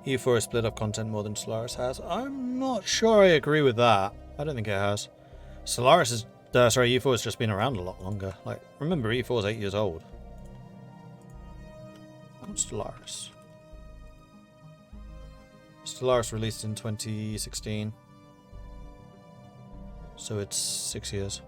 EU4 has split up content more than Stellaris has. I'm not sure I agree with that. I don't think it has. Stellaris is... EU4 has just been around a lot longer. Like, remember, EU4 is 8 years old. What's Stellaris? Stellaris released in 2016. So it's 6 years.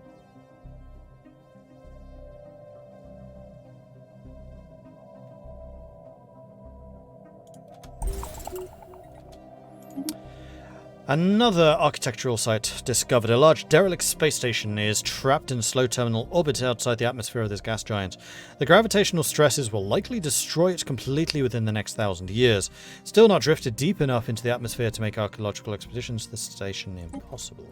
Another architectural site discovered. A large derelict space station is trapped in a slow terminal orbit outside the atmosphere of this gas giant. The gravitational stresses will likely destroy it completely within the next 1,000 years. Still not drifted deep enough into the atmosphere to make archaeological expeditions to the station impossible.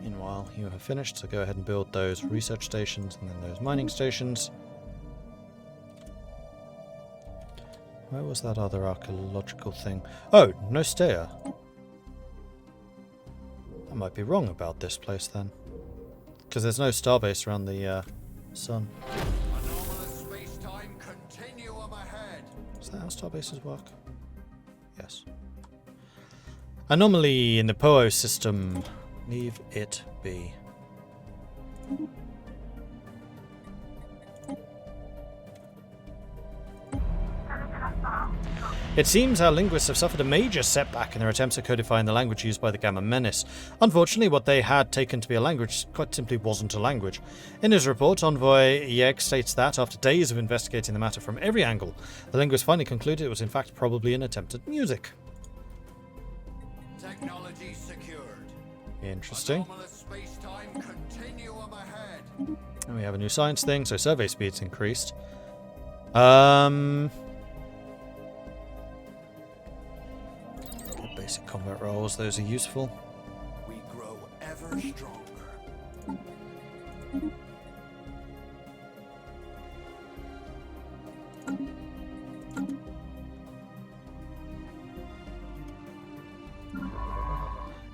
Meanwhile, you have finished, so go ahead and build those research stations and then those mining stations. Where was that other archaeological thing? Oh, Nostea. I might be wrong about this place then. Because there's no starbase around the sun. Is that how starbases work? Yes. Anomaly in the POO system. Leave it be. It seems our linguists have suffered a major setback in their attempts at codifying the language used by the Gamma Menace. Unfortunately, what they had taken to be a language quite simply wasn't a language. In his report, Envoy Yeg states that, after days of investigating the matter from every angle, the linguist finally concluded it was in fact probably an attempt at music. Technology secured. Interesting. And we have a new science thing, so survey speed's increased. Basic combat rolls, those are useful. We grow ever stronger.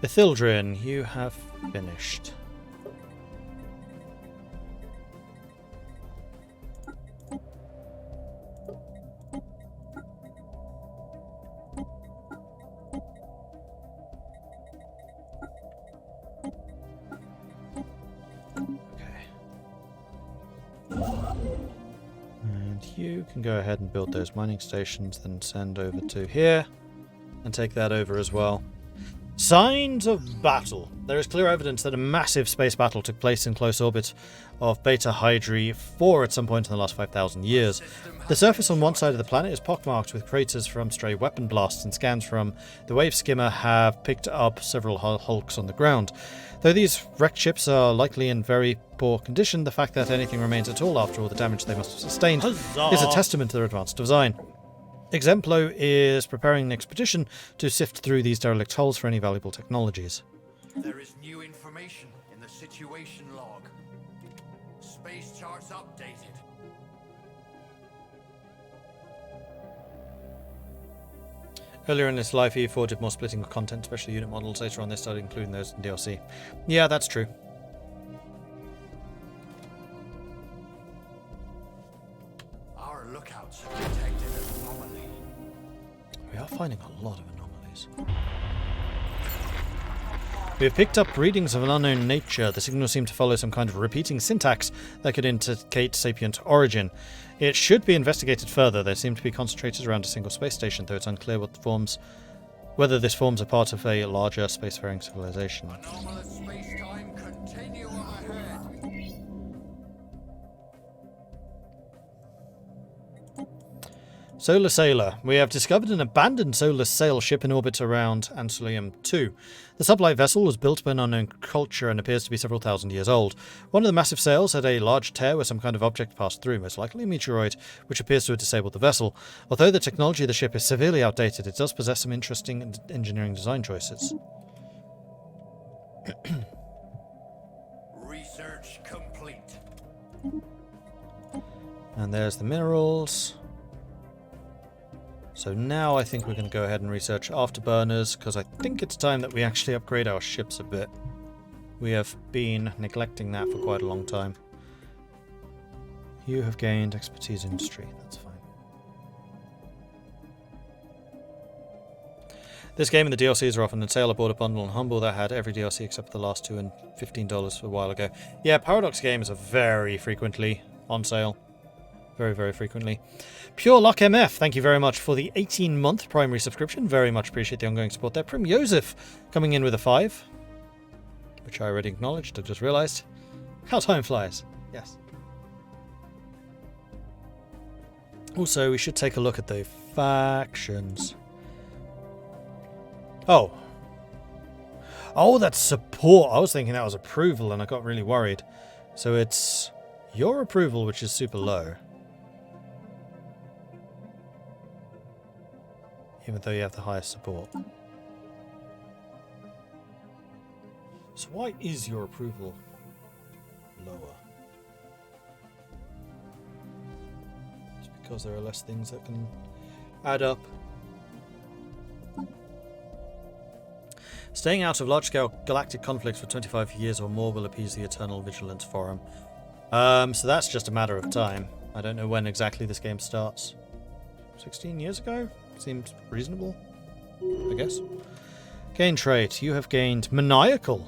Ithildrin, you have finished. You can go ahead and build those mining stations, then send over to here and take that over as well. Signs of battle. There is clear evidence that a massive space battle took place in close orbit of Beta Hydri 4 at some point in the last 5,000 years. The surface on one side of the planet is pockmarked with craters from stray weapon blasts, and scans from the wave skimmer have picked up several hulks on the ground. Though these wrecked ships are likely in very poor condition, the fact that anything remains at all after all the damage they must have sustained is a testament to their advanced design. Exemplo is preparing an expedition to sift through these derelict hulls for any valuable technologies. There is new information in the situation log. Space charts updated. Earlier in its life, EU4 did more splitting of content, especially unit models. Later on, they started including those in DLC. Yeah, that's true. Our lookouts have detected an anomaly. We are finding a lot of anomalies. We have picked up readings of an unknown nature. The signals seem to follow some kind of repeating syntax that could indicate sapient origin. It should be investigated further. They seem to be concentrated around a single space station, though it's unclear whether this forms a part of a larger spacefaring civilization. Anomalous space-time continuum ahead. Solar Sailor. We have discovered an abandoned solar sail ship in orbit around Anselium 2. The sublight vessel was built by an unknown culture and appears to be several thousand years old. One of the massive sails had a large tear where some kind of object passed through, most likely a meteoroid, which appears to have disabled the vessel. Although the technology of the ship is severely outdated, it does possess some interesting engineering design choices. Research complete. And there's the minerals. So now I think we're going to go ahead and research afterburners, because I think it's time that we actually upgrade our ships a bit. We have been neglecting that for quite a long time. You have gained expertise in industry, that's fine. This game and the DLCs are often on sale. I bought a bundle on Humble that had every DLC except for the last two and $15 a while ago. Yeah, Paradox games are very frequently on sale. Very, very frequently. Pure Luck MF, thank you very much for the 18-month primary subscription. Very much appreciate the ongoing support there. Prim Joseph coming in with a 5, which I already acknowledged, I just realised. How time flies. Yes. Also, we should take a look at the factions. Oh. Oh, that's support. I was thinking that was approval and I got really worried. So it's your approval, which is super low. Even though you have the highest support. So why is your approval lower? It's because there are less things that can add up. Staying out of large-scale galactic conflicts for 25 years or more will appease the Eternal Vigilance Forum. So that's just a matter of time. I don't know when exactly this game starts. 16 years ago? Seems reasonable, I guess. Gain trait. You have gained Maniacal.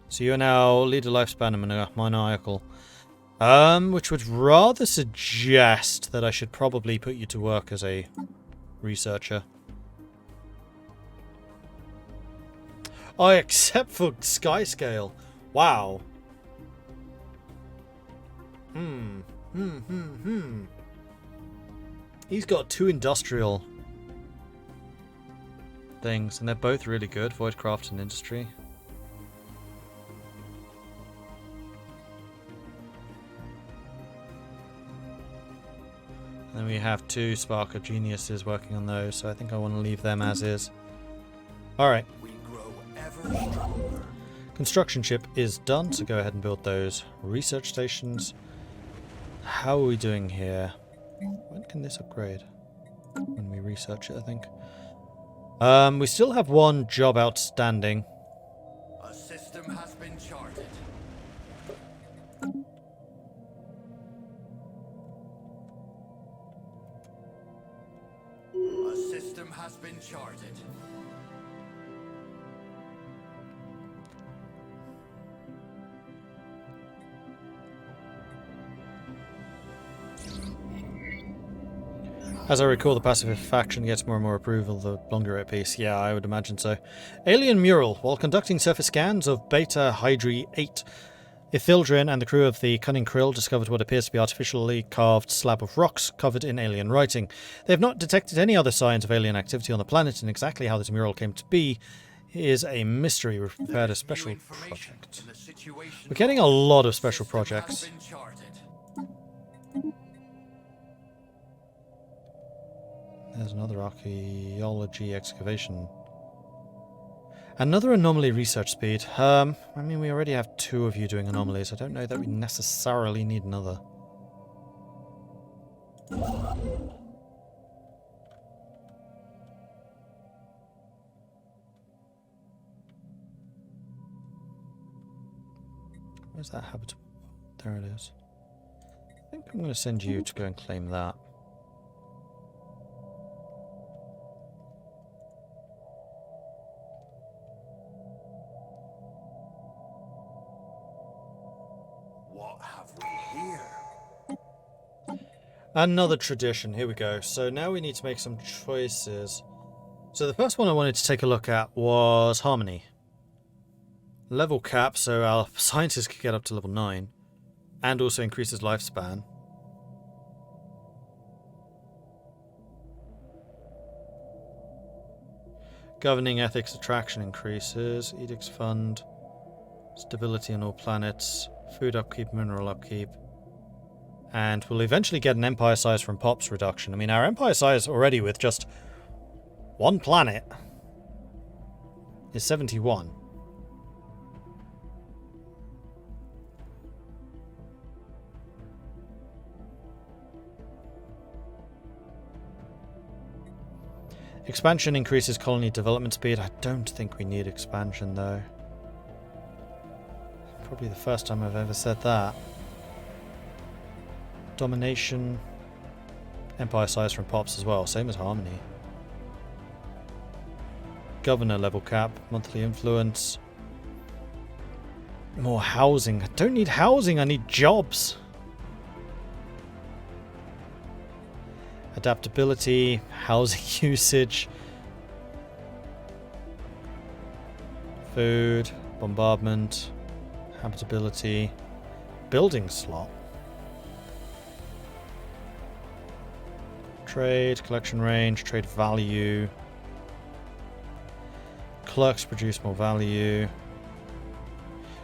So you are now lead a lifespan of Maniacal. Which would rather suggest that I should probably put you to work as a researcher. Oh, except for Skyscale. Wow. He's got 2 industrial things, and they're both really good. Voidcraft and Industry. And then we have 2 Spark of Geniuses working on those, so I think I want to leave them as is. Alright. Construction ship is done, so go ahead and build those research stations. How are we doing here? When can this upgrade? When we research it, I think. We still have 1 job outstanding. A system has been charted. A system has been charted. As I recall, the passive faction gets more and more approval the longer it peace. Yeah, I would imagine so. Alien Mural. While conducting surface scans of Beta Hydri 8, Ithildrian and the crew of the Cunning Krill discovered what appears to be artificially carved slab of rocks covered in alien writing. They have not detected any other signs of alien activity on the planet, and exactly how this mural came to be is a mystery. We've prepared a special project. We're getting a lot of special projects. There's another archaeology excavation. Another anomaly research speed. I mean, we already have 2 of you doing anomalies. I don't know that we necessarily need another. Where's that habitable? There it is. I think I'm going to send you to go and claim that. Another tradition, here we go. So now we need to make some choices. So the first one I wanted to take a look at was Harmony. Level cap, so our scientist could get up to level 9. And also increases lifespan. Governing ethics attraction increases. Edicts fund. Stability on all planets. Food upkeep, mineral upkeep. And we'll eventually get an empire size from POPs reduction. I mean, our empire size already with just 1 planet is 71. Expansion increases colony development speed. I don't think we need expansion, though. Probably the first time I've ever said that. Domination. Empire size from Pops as well, same as Harmony. Governor level cap, monthly influence. More housing. I don't need housing, I need jobs. Adaptability, housing usage. Food, bombardment, habitability, building slot. Trade, collection range, trade value. Clerks produce more value.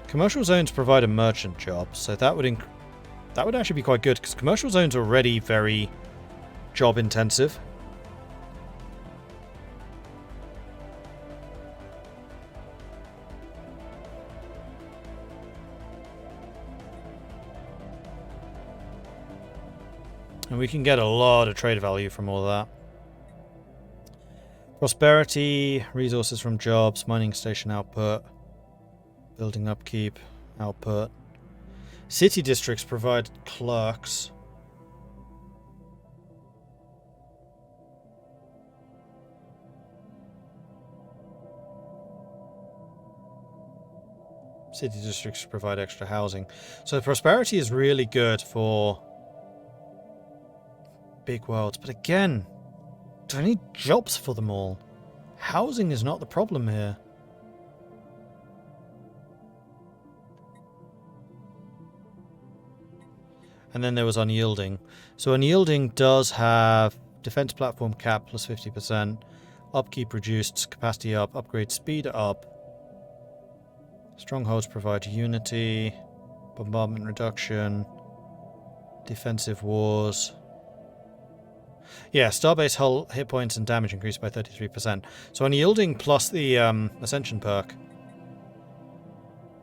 Commercial zones provide a merchant job, so that would actually be quite good because commercial zones are already very job intensive. And we can get a lot of trade value from all of that. Prosperity, resources from jobs, mining station output, building upkeep, output. City districts provide clerks. City districts provide extra housing. So prosperity is really good for big worlds. But again, do I need jobs for them all? Housing is not the problem here. And then there was unyielding. So unyielding does have defense platform cap plus 50%, upkeep reduced, capacity up, upgrade speed up. Strongholds provide unity, bombardment reduction, defensive wars. Yeah, starbase hull hit points and damage increased by 33%. So unyielding plus the ascension perk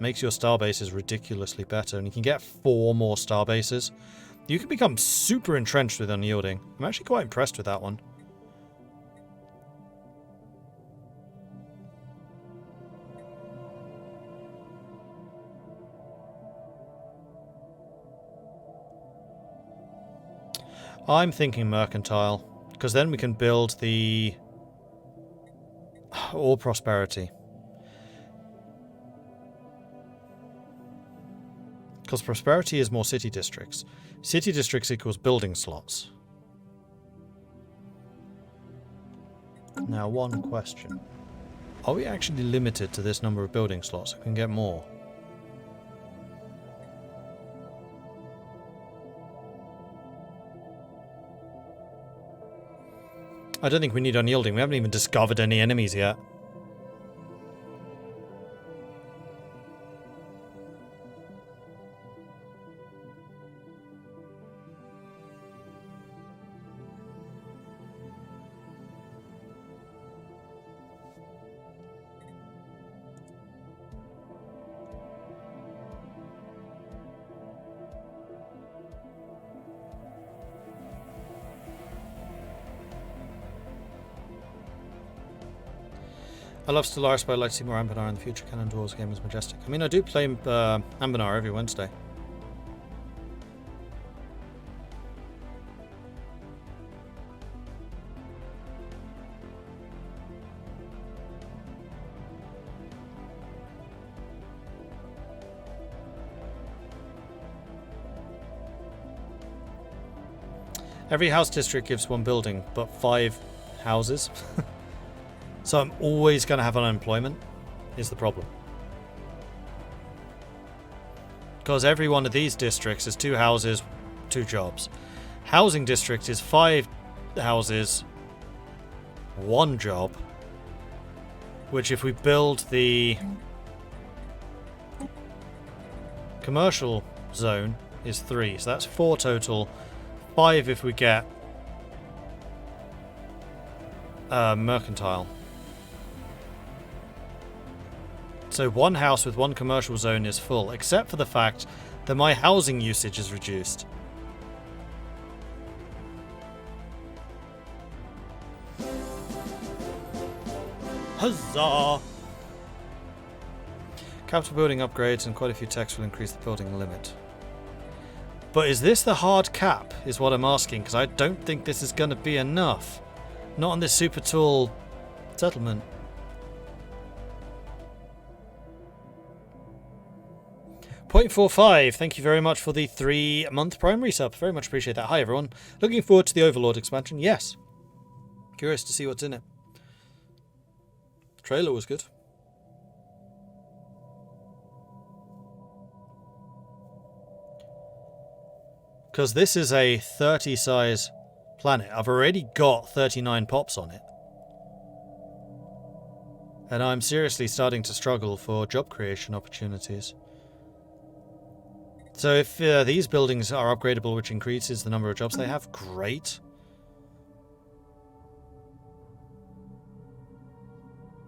makes your starbases ridiculously better, and you can get 4 more starbases. You can become super entrenched with unyielding. I'm actually quite impressed with that one. I'm thinking mercantile, because then we can build the all prosperity. Because prosperity is more city districts. City districts equals building slots. Now, one question. Are we actually limited to this number of building slots? I can get more. I don't think we need unyielding. We haven't even discovered any enemies yet. I love Stellaris, but I'd like to see more Ambinar in the future. Canon Dwarves game is majestic. I mean, I do play Ambinar every Wednesday. Every house district gives 1 building, but 5 houses. So I'm always going to have unemployment, is the problem. Because every one of these districts is 2 houses, 2 jobs. Housing district is 5 houses, 1 job. Which if we build the commercial zone is 3. So that's 4 total. 5 if we get mercantile. So 1 house with 1 commercial zone is full, except for the fact that my housing usage is reduced. Huzzah! Capital building upgrades and quite a few techs will increase the building limit. But is this the hard cap, is what I'm asking, because I don't think this is going to be enough. Not on this super tall settlement. .45, thank you very much for the 3-month primary sub. Very much appreciate that. Hi everyone. Looking forward to the Overlord expansion. Yes. Curious to see what's in it. The trailer was good. Because this is a 30 size planet. I've already got 39 pops on it. And I'm seriously starting to struggle for job creation opportunities. So if these buildings are upgradable, which increases the number of jobs they have, great.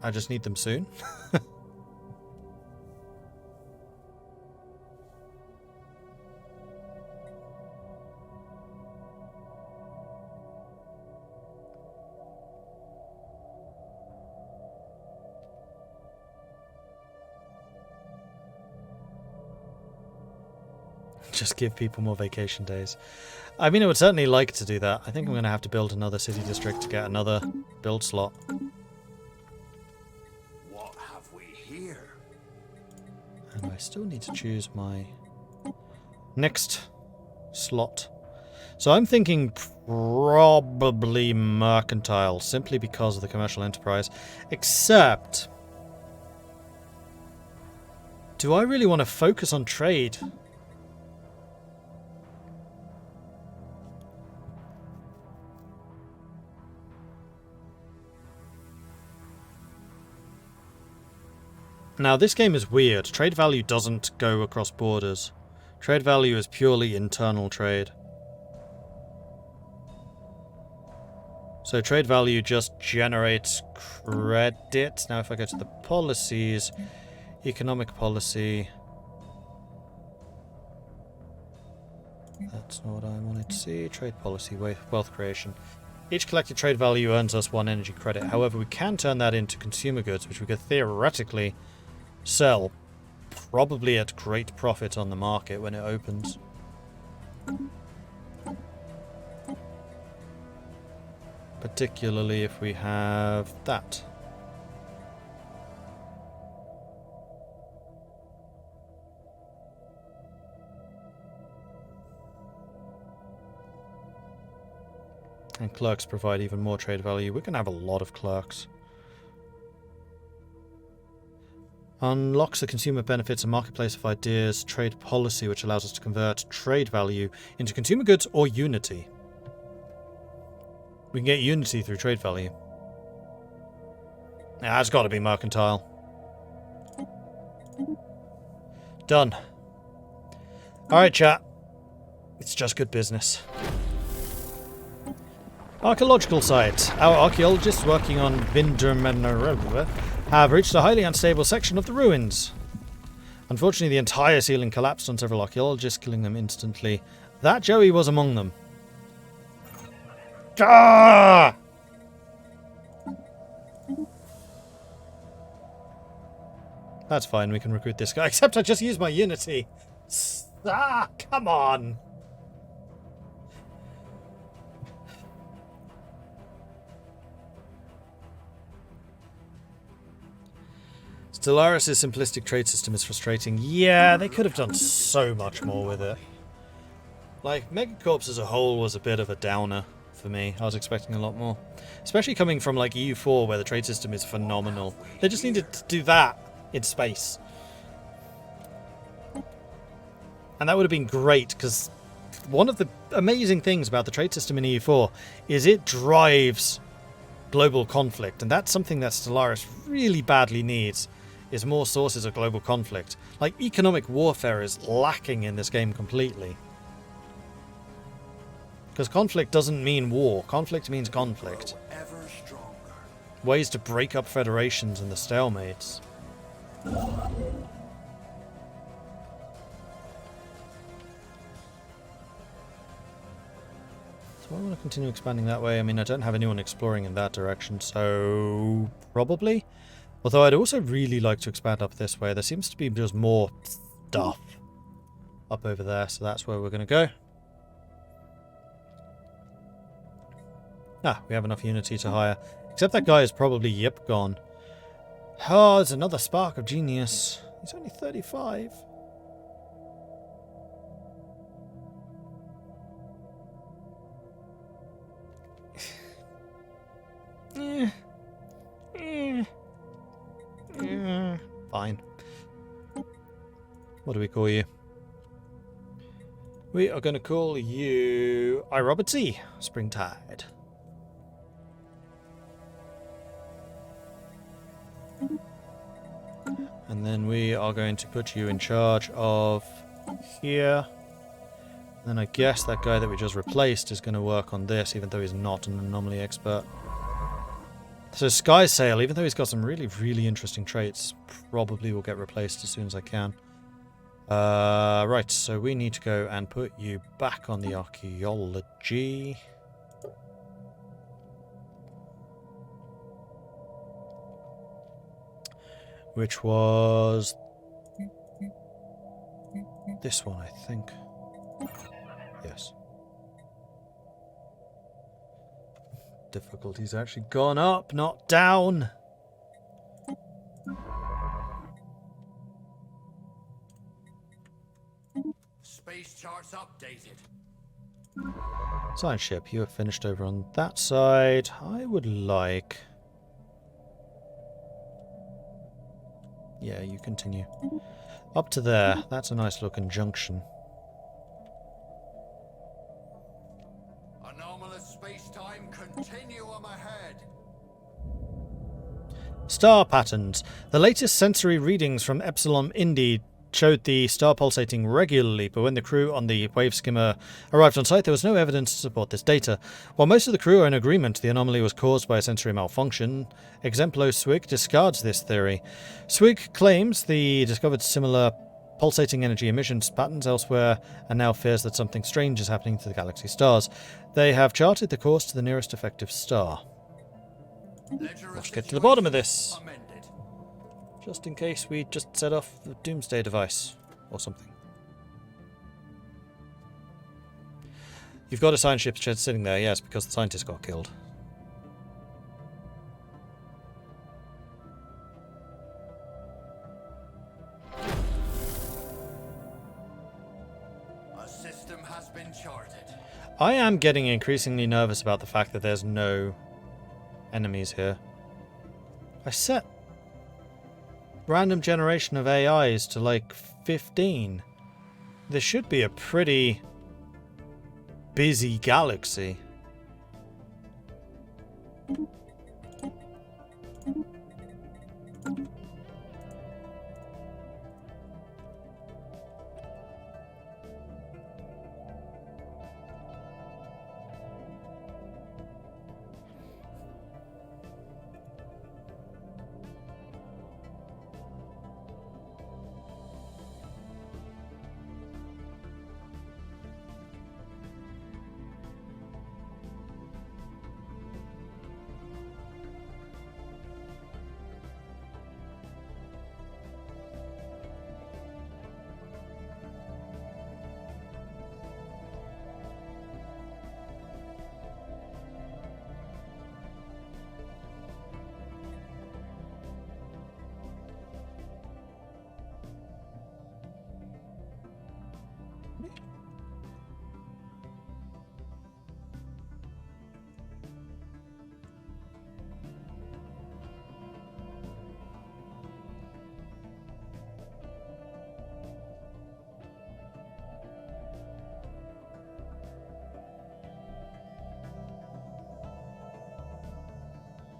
I just need them soon. Just give people more vacation days. I mean, I would certainly like to do that. I think I'm going to have to build another city district to get another build slot. What have we here? And I still need to choose my next slot. So I'm thinking probably mercantile, simply because of the commercial enterprise. Except, do I really want to focus on trade? Now, this game is weird. Trade value doesn't go across borders. Trade value is purely internal trade. So trade value just generates credit. Now, if I go to the policies, economic policy. That's not what I wanted to see. Trade policy, wealth creation. Each collected trade value earns us 1 energy credit. However, we can turn that into consumer goods, which we could theoretically sell, probably at great profit on the market when it opens. Particularly if we have that. And clerks provide even more trade value. We can have a lot of clerks. Unlocks the consumer benefits and marketplace of ideas trade policy, which allows us to convert trade value into consumer goods or unity. We can get unity through trade value. Yeah, it's got to be mercantile. Done. Alright, chat. It's just good business. Archaeological site. Our archaeologists working on Vindermenarova have reached a highly unstable section of the ruins. Unfortunately, the entire ceiling collapsed on several archaeologists, killing them instantly. That Joey was among them. Gah! That's fine, we can recruit this guy. Except I just used my unity. Come on! Stellaris' simplistic trade system is frustrating. Yeah, they could have done so much more with it. Like, Megacorps as a whole was a bit of a downer for me. I was expecting a lot more. Especially coming from, like, EU4, where the trade system is phenomenal. They just needed to do that in space. And that would have been great, because one of the amazing things about the trade system in EU4 is it drives global conflict. And that's something that Stellaris really badly needs. Is more sources of global conflict. Like, economic warfare is lacking in this game completely. Because conflict doesn't mean war. Conflict means conflict. Ever stronger. Ways to break up federations and the stalemates. So I want to continue expanding that way. I mean, I don't have anyone exploring in that direction, so probably. Although I'd also really like to expand up this way. There seems to be just more stuff. up over there, so that's where we're going to go. Ah, we have enough unity to hire. Except that guy is probably, gone. Oh, there's another spark of genius. He's only 35. Fine. What do we call you? We are going to call you iRobert Springtide. And then we are going to put you in charge of here. Then I guess that guy that we just replaced is going to work on this, even though he's not an anomaly expert. So Sky Sail, even though he's got some really, really interesting traits, probably will get replaced as soon as I can. Right, so we need to go and put you back on the archaeology. Which was this one, I think. Yes. Difficulty's actually gone up, not down. Space charts updated. Science ship, you have finished over on that side. I would like... Yeah, you continue. Up to there. That's a nice looking junction. Anomalous space-time continuum ahead. Star patterns. The latest sensory readings from Epsilon Indi showed the star pulsating regularly, but when the crew on the wave skimmer arrived on site, there was no evidence to support this data. While most of the crew are in agreement the anomaly was caused by a sensory malfunction, Exemplo Swig discards this theory. Swig claims the discovered similar pulsating energy emissions patterns elsewhere and now fears that something strange is happening to the galaxy stars. They have charted the course to the nearest effective star. Let's get to the bottom of this. Amended. Just in case we just set off the doomsday device or something. You've got a science ship sitting there, yes, because the scientist got killed. A system has been charted. I am getting increasingly nervous about the fact that there's no enemies here. I set random generation of AIs to like 15. This should be a pretty busy galaxy.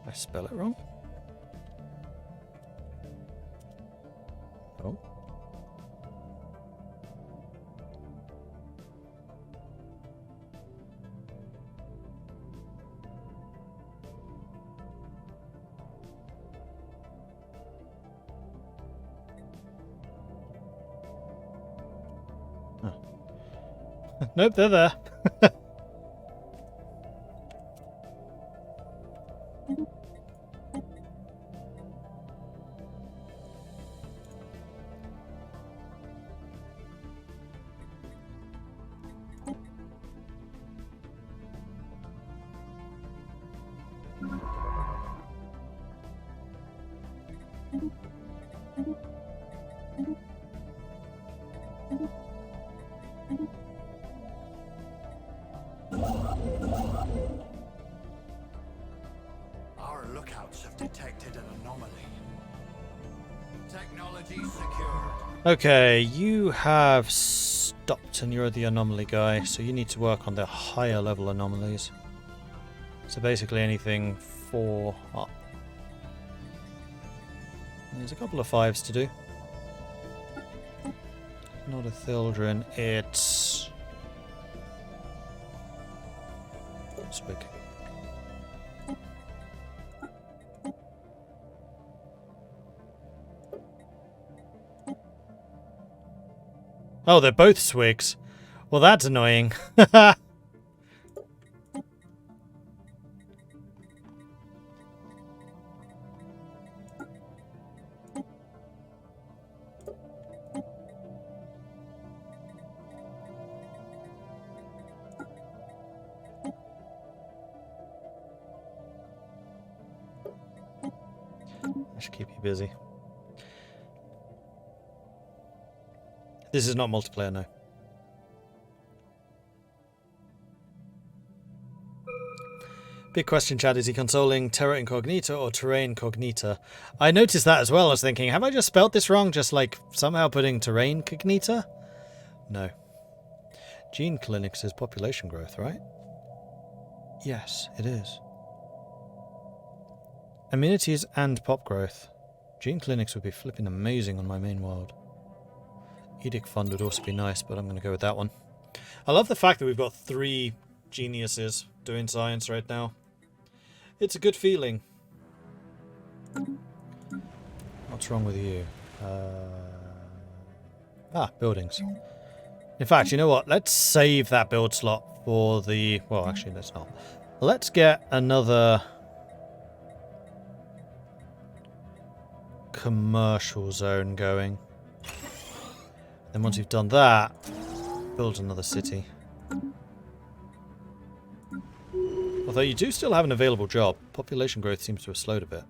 I spell it wrong? Oh. Oh. Nope, they're there. Our lookouts have detected an anomaly. Technology secured. Okay, you have stopped and you're the anomaly guy, so you need to work on the higher level anomalies. So basically anything 4 up. There's a couple of 5s to do. Not a Thildren, it's... Swig. Oh, they're both Swigs. Well, that's annoying. I should keep you busy. This is not multiplayer, no. Big question, Chad. Is he consoling Terra Incognita or Terra Incognita? I noticed that as well. I was thinking, have I just spelt this wrong? Just like somehow putting Terra Incognita? No. Gene Clinics is population growth, right? Yes, it is. Amenities and pop growth. Gene Clinics would be flipping amazing on my main world. Edict Fund would also be nice, but I'm going to go with that one. I love the fact that we've got 3 geniuses doing science right now. It's a good feeling. What's wrong with you? Buildings. In fact, you know what? Let's save that build slot for the... Well, actually, let's not. Let's get another... commercial zone going. Then once you've done that, build another city. Although you do still have an available job, population growth seems to have slowed a bit.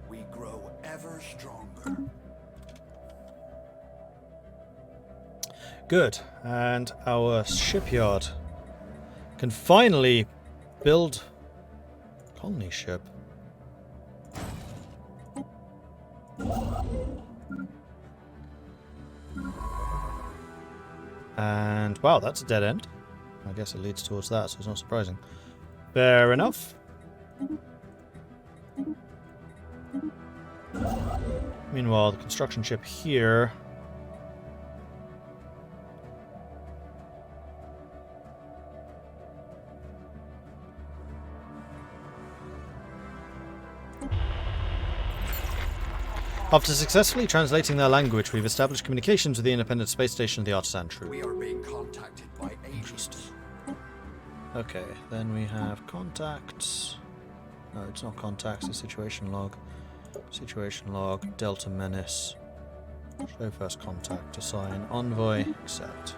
We grow ever stronger. Good. And our shipyard can finally build colony ship. And wow, that's a dead end. I guess it leads towards that, so it's not surprising. Fair enough. Meanwhile, the construction ship here. After successfully translating their language, we've established communications with the independent space station of the Artisan Troop. We are being contacted by agents. Okay, then we have contacts. No, it's not contacts, it's situation log. Situation log, Delta Menace. Show first contact, assign envoy, accept.